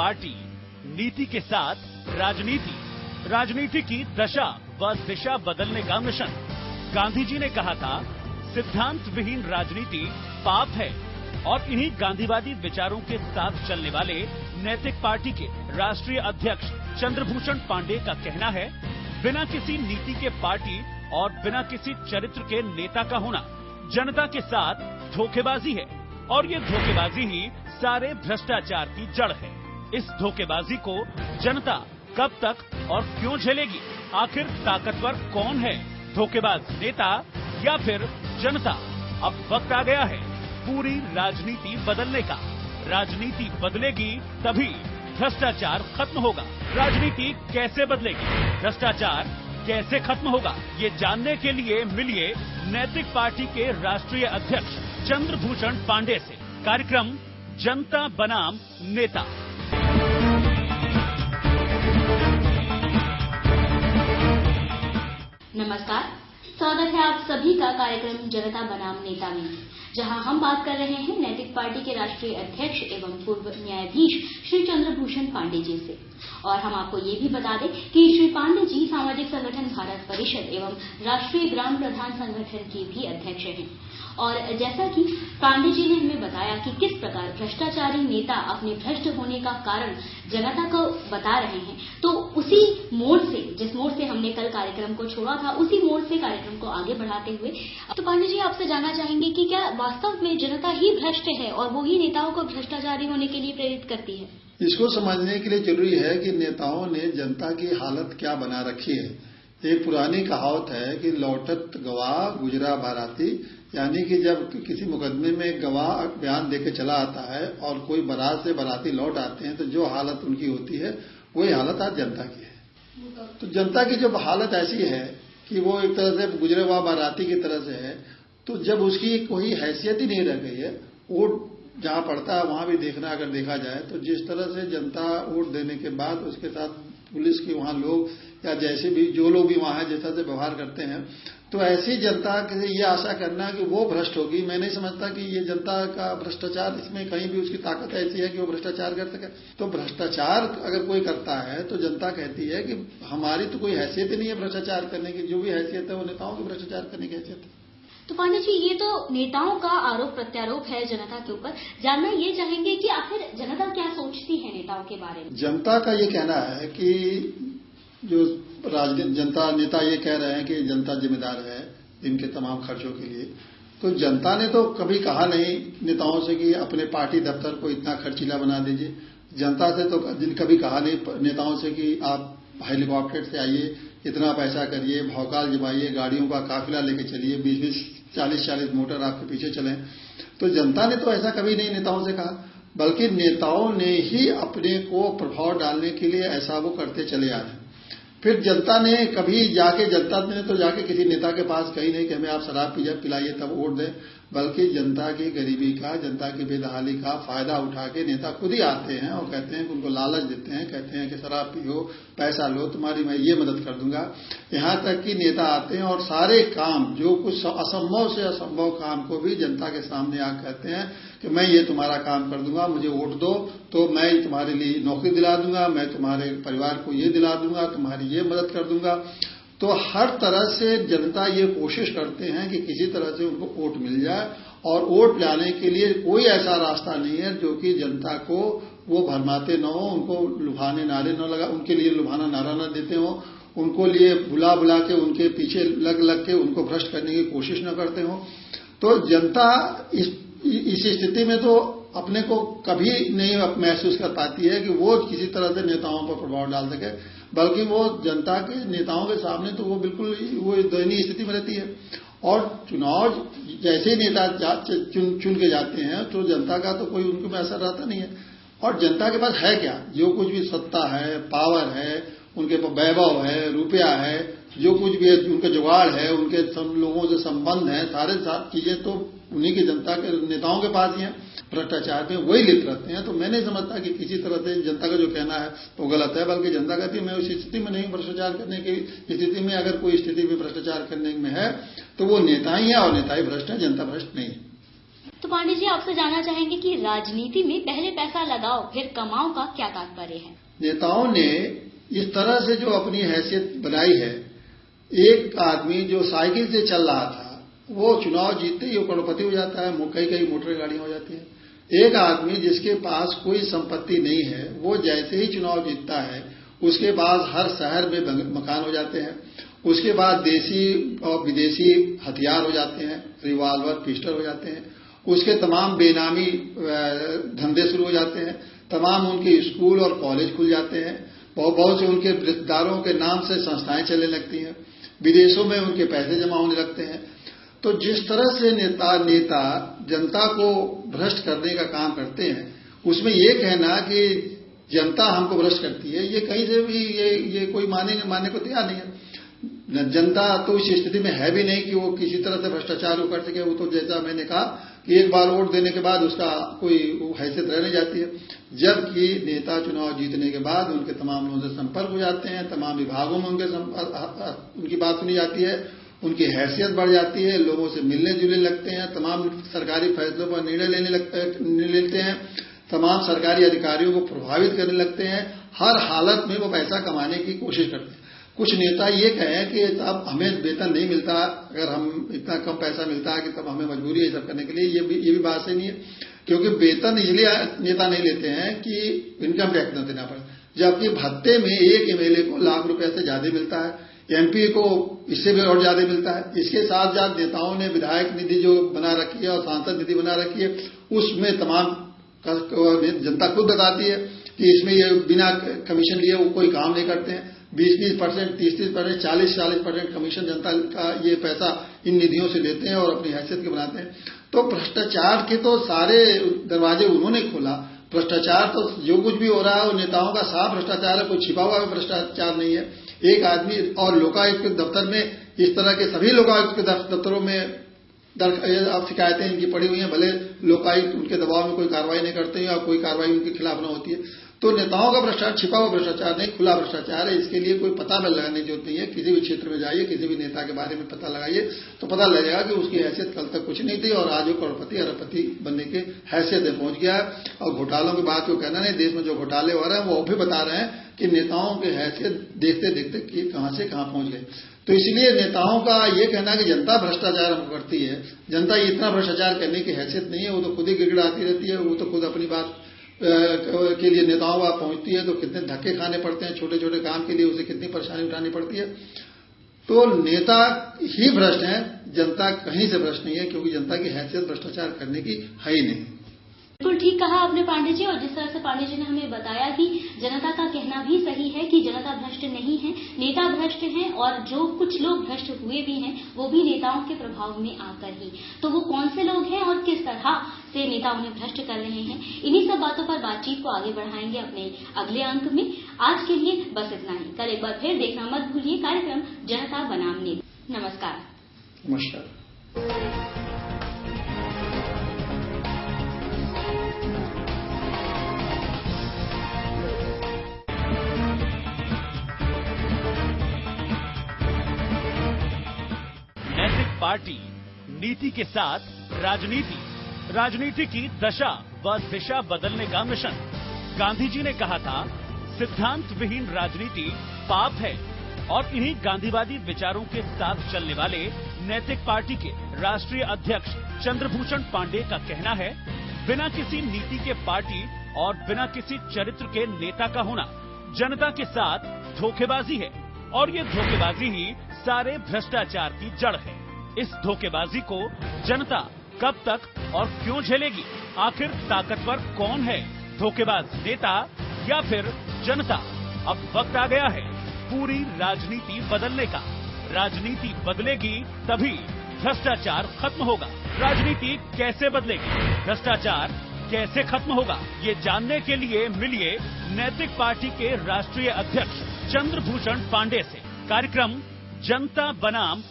Party, नीति के साथ राजनीति, राजनीति की दशा व दिशा बदलने का मिशन। गांधी जी ने कहा था, सिद्धांत विहीन राजनीति पाप है, और इन्हीं गांधीवादी विचारों के साथ चलने वाले नैतिक पार्टी के राष्ट्रीय अध्यक्ष चंद्रभूषण पांडेय का कहना है, बिना किसी नीति के पार्टी और बिना किसी चरित्र के नेता का होना जनता के साथ धोखेबाजी है, और ये धोखेबाजी ही सारे भ्रष्टाचार की जड़ है। इस धोखेबाजी को जनता कब तक और क्यों झेलेगी? आखिर ताकतवर कौन है, धोखेबाज नेता या फिर जनता? अब वक्त आ गया है पूरी राजनीति बदलने का। राजनीति बदलेगी तभी भ्रष्टाचार खत्म होगा। राजनीति कैसे बदलेगी, भ्रष्टाचार कैसे खत्म होगा, ये जानने के लिए मिलिए नैतिक पार्टी के राष्ट्रीय अध्यक्ष चंद्रभूषण पांडेय से। कार्यक्रम जनता बनाम नेता। नमस्कार, स्वागत है आप सभी का कार्यक्रम जनता बनाम नेता में, जहां हम बात कर रहे हैं नैतिक पार्टी के राष्ट्रीय अध्यक्ष एवं पूर्व न्यायाधीश श्री चंद्रभूषण पांडेय जी से। और हम आपको ये भी बता दें कि श्री पांडेय जी सामाजिक संगठन भारत परिषद एवं राष्ट्रीय ग्राम प्रधान संगठन के भी अध्यक्ष हैं। और जैसा कि पांडेय जी ने हमें बताया कि किस प्रकार भ्रष्टाचारी नेता अपने भ्रष्ट होने का कारण जनता को बता रहे हैं, तो उसी मोड़ से, जिस मोड़ से हमने कल कार्यक्रम को छोड़ा था, उसी मोड़ से कार्यक्रम को आगे बढ़ाते हुए तो पांडेय जी आपसे जानना चाहेंगे कि क्या वास्तव में जनता ही भ्रष्ट है और वो ही नेताओं को भ्रष्टाचारी होने के लिए प्रेरित करती है? इसको समझने के लिए जरूरी है कि नेताओं ने जनता की हालत क्या बना रखी है। एक पुरानी कहावत है कि लौटत गवाह गुजरा बाराती, यानी कि जब किसी मुकदमे में गवाह बयान देके चला आता है और कोई बारात से बाराती लौट आते हैं तो जो हालत उनकी होती है वही हालत आज जनता की है। तो जनता की जब हालत ऐसी है कि वो एक तरह से गुजरे हुआ बाराती की तरह से है, तो जब उसकी कोई हैसियत ही नहीं रह गई है, वोट जहां पड़ता है वहां भी देखना, अगर देखा जाए तो जिस तरह से जनता वोट देने के बाद उसके साथ पुलिस के वहां लोग या जैसे भी जो लोग भी वहां है जैसा से व्यवहार करते हैं, तो ऐसी जनता से ये आशा करना कि वो भ्रष्ट होगी, मैं नहीं समझता कि ये जनता का भ्रष्टाचार, इसमें कहीं भी उसकी ताकत ऐसी है कि वो भ्रष्टाचार कर सके। तो भ्रष्टाचार अगर कोई करता है तो जनता कहती है कि हमारी तो कोई हैसियत ही नहीं है भ्रष्टाचार करने की, जो भी हैसियत है वो नेताओं की भ्रष्टाचार करने की हैसियत है। तो पांडेय जी, ये तो नेताओं का आरोप प्रत्यारोप है जनता के ऊपर। जानना ये चाहेंगे कि आखिर जनता क्या सोचती है नेताओं के बारे में? जनता का ये कहना है कि जो जनता नेता ये कह रहे हैं कि जनता जिम्मेदार है इनके तमाम खर्चों के लिए, तो जनता ने तो कभी कहा नहीं नेताओं से कि अपने पार्टी दफ्तर को इतना खर्चीला बना दीजिए। जनता से तो कभी कहा नहीं नेताओं से कि आप हेलीकॉप्टर से आइए, इतना पैसा करिए, भौकाल जमाइए, गाड़ियों का काफिला लेके चलिए, 20-20, 40-40 मोटर आपके पीछे चलें। तो जनता ने तो ऐसा कभी नहीं नेताओं से कहा, बल्कि नेताओं ने ही अपने को प्रभाव डालने के लिए ऐसा वो करते चले आ रहे हैं। फिर जनता ने कभी जनता ने तो जाके किसी नेता के पास कही नहीं कि हमें आप शराब पिलाइए तब वोट दें, बल्कि जनता की गरीबी का, जनता की बेदहाली का फायदा उठा के नेता खुद ही आते हैं और कहते हैं कि उनको लालच देते हैं, कहते हैं कि शराब पियो, पैसा लो, तुम्हारी मैं ये मदद कर दूंगा। यहां तक कि नेता आते हैं और सारे काम, जो कुछ असंभव से असंभव काम को भी जनता के सामने आकर कहते हैं कि मैं ये तुम्हारा काम कर दूंगा, मुझे वोट दो तो मैं तुम्हारे लिए नौकरी दिला दूंगा, मैं तुम्हारे परिवार को ये दिला दूंगा, तुम्हारी ये मदद कर दूंगा। तो हर तरह से जनता ये कोशिश करते हैं कि किसी तरह से उनको वोट मिल जाए, और वोट लाने के लिए कोई ऐसा रास्ता नहीं है जो कि जनता को वो भरमाते न हो, उनको लुभाने नारे न लगा, उनके लिए लुभाना नारा न देते हो, उनको लिए बुला बुला के उनके पीछे लग के उनको भ्रष्ट करने की कोशिश न करते हो। तो जनता इस स्थिति में तो अपने को कभी नहीं महसूस कर पाती है कि वो किसी तरह से नेताओं पर प्रभाव डाल सके, बल्कि वो जनता के नेताओं के सामने तो वो बिल्कुल वो दयनीय स्थिति में रहती है। और चुनाव जैसे ही नेता चुन के जाते हैं तो जनता का तो कोई उनके में असर रहता नहीं है। और जनता के पास है क्या? जो कुछ भी सत्ता है, पावर है, उनके पास वैभव है, रुपया है, जो कुछ भी उनके जुगाड़ है, उनके सब लोगों से संबंध है, सारे चीजें तो उन्हीं की जनता के नेताओं के पास ही है। भ्रष्टाचार में वही लिप्त रहते हैं। तो मैं नहीं समझता कि किसी तरह से जनता का जो कहना है वो गलत है, बल्कि जनता कहती है मैं उस स्थिति में नहीं भ्रष्टाचार करने की स्थिति में, अगर कोई स्थिति में भ्रष्टाचार करने में है तो वो नेता ही है और नेता ही भ्रष्ट है, जनता भ्रष्ट नहीं है। तो पांडे जी, आपसे जानना चाहेंगे कि राजनीति में पहले पैसा लगाओ फिर कमाओ का क्या तात्पर्य है? नेताओं ने इस तरह से जो अपनी हैसियत बनाई है, एक आदमी जो साइकिल से चल रहा था वो चुनाव जीतते ही वो करोड़पति हो जाता है, कई मोटर गाड़ियां हो जाती है। एक आदमी जिसके पास कोई संपत्ति नहीं है वो जैसे ही चुनाव जीतता है उसके बाद हर शहर में मकान हो जाते हैं, उसके बाद देसी और विदेशी हथियार हो जाते हैं, रिवॉल्वर पिस्टल हो जाते हैं, उसके तमाम बेनामी धंधे शुरू हो जाते हैं, तमाम उनके स्कूल और कॉलेज खुल जाते हैं, बहुत से उनके रिश्तेदारों के नाम से संस्थाएं चलने लगती हैं, विदेशों में उनके पैसे जमा होने लगते हैं। तो जिस तरह से नेता जनता को भ्रष्ट करने का काम करते हैं, उसमें ये कहना कि जनता हमको भ्रष्ट करती है, ये कहीं से भी ये कोई मानने को तैयार नहीं है। जनता तो इस स्थिति में है भी नहीं कि वो किसी तरह से भ्रष्टाचार को कर सके। वो तो जैसा मैंने कहा कि एक बार वोट देने के बाद उसका कोई हैसियत रह नहीं जाती है, जबकि नेता चुनाव जीतने के बाद उनके तमाम लोगों से संपर्क हो जाते हैं, तमाम विभागों में उनकी बात सुनी जाती है, उनकी हैसियत बढ़ जाती है, लोगों से मिलने जुलने लगते हैं, तमाम सरकारी फैसलों पर निर्णय लेते हैं, तमाम सरकारी अधिकारियों को प्रभावित करने लगते हैं, हर हालत में वो पैसा कमाने की कोशिश करते हैं। कुछ नेता ये कहें कि अब हमें वेतन नहीं मिलता, अगर हम इतना कम पैसा मिलता है कि तब हमें मजबूरी है सब करने के लिए, ये भी बात सही नहीं है, क्योंकि वेतन इसलिए नेता नहीं लेते हैं कि इनकम टैक्स न देना पड़े, जबकि भत्ते में एक एमएलए को लाख रुपए से ज्यादा मिलता है, एमपी को इससे भी और ज्यादा मिलता है। इसके साथ साथ नेताओं ने विधायक निधि जो बना रखी है और सांसद निधि बना रखी है, उसमें तमाम जनता खुद बताती है कि इसमें ये बिना कमीशन लिए वो कोई काम नहीं करते हैं। 20-20%, 30-30%, 40-40% कमीशन जनता का ये पैसा इन निधियों से लेते हैं और अपनी हैसियत के बनाते हैं। तो भ्रष्टाचार के तो सारे दरवाजे उन्होंने खोला। भ्रष्टाचार तो जो कुछ भी हो रहा है वो नेताओं का साफ भ्रष्टाचार है, कोई छिपा हुआ भ्रष्टाचार नहीं है। एक आदमी और लोकायुक्त के दफ्तर में इस तरह के सभी लोकायुक्त के दफ्तरों में अब शिकायतें इनकी पड़ी हुई हैं, भले लोकायुक्त उनके दबाव में कोई कार्रवाई नहीं करते हैं और कोई कार्रवाई उनके खिलाफ न होती है। तो नेताओं का भ्रष्टाचार छिपा हुआ भ्रष्टाचार नहीं, खुला भ्रष्टाचार है। इसके लिए कोई पता लगाने की जरूरत नहीं है। किसी भी क्षेत्र में जाइए, किसी भी नेता के बारे में पता लगाइए तो पता लगेगा कि उसकी हैसियत कल तक कुछ नहीं थी और आज वो करोड़पति अरबपति बनने के हैसियत में पहुंच गया है। और घोटालों की बात को कहना नहीं, देश में जो घोटाले हो रहे हैं वो भी बता रहे हैं कि नेताओं की हैसियत देखते देखते कहां से कहां पहुंच गए। तो इसलिए नेताओं का ये कहना कि जनता भ्रष्टाचार हमको करती है, जनता इतना भ्रष्टाचार करने की हैसियत नहीं है, वो तो खुद ही गिड़गिड़ाती रहती है, वो तो खुद अपनी बात के लिए नेताओं को पहुंचती है तो कितने धक्के खाने पड़ते हैं, छोटे छोटे काम के लिए उसे कितनी परेशानी उठानी पड़ती है। तो नेता ही भ्रष्ट है, जनता कहीं से भ्रष्ट नहीं है, क्योंकि जनता की हैसियत भ्रष्टाचार करने की है ही नहीं। बिल्कुल ठीक कहा आपने पांडे जी, और जिस तरह से पांडे जी ने हमें बताया कि जनता का कहना भी सही है कि जनता भ्रष्ट नहीं है, नेता भ्रष्ट हैं, और जो कुछ लोग भ्रष्ट हुए भी हैं वो भी नेताओं के प्रभाव में आकर ही। तो वो कौन से लोग हैं और किस तरह से नेता उन्हें भ्रष्ट कर रहे हैं, इन्हीं सब बातों पर बातचीत को आगे बढ़ाएंगे अपने अगले अंक में। आज के लिए बस इतना ही। कल एक बार फिर देखना मत भूलिए कार्यक्रम जनता बनाम नेता। नमस्कार। नमस्कार। पार्टी नीति के साथ राजनीति की दशा व दिशा बदलने का मिशन। गांधी जी ने कहा था, सिद्धांत विहीन राजनीति पाप है। और इन्हीं गांधीवादी विचारों के साथ चलने वाले नैतिक पार्टी के राष्ट्रीय अध्यक्ष चंद्रभूषण पांडे का कहना है, बिना किसी नीति के पार्टी और बिना किसी चरित्र के नेता का होना जनता के साथ धोखेबाजी है, और ये धोखेबाजी ही सारे भ्रष्टाचार की जड़ है। इस धोखेबाजी को जनता कब तक और क्यों झेलेगी? आखिर ताकतवर कौन है, धोखेबाज नेता या फिर जनता? अब वक्त आ गया है पूरी राजनीति बदलने का। राजनीति बदलेगी तभी भ्रष्टाचार खत्म होगा। राजनीति कैसे बदलेगी, भ्रष्टाचार कैसे खत्म होगा, ये जानने के लिए मिलिए नैतिक पार्टी के राष्ट्रीय अध्यक्ष चंद्रभूषण पांडे से। कार्यक्रम जनता बनाम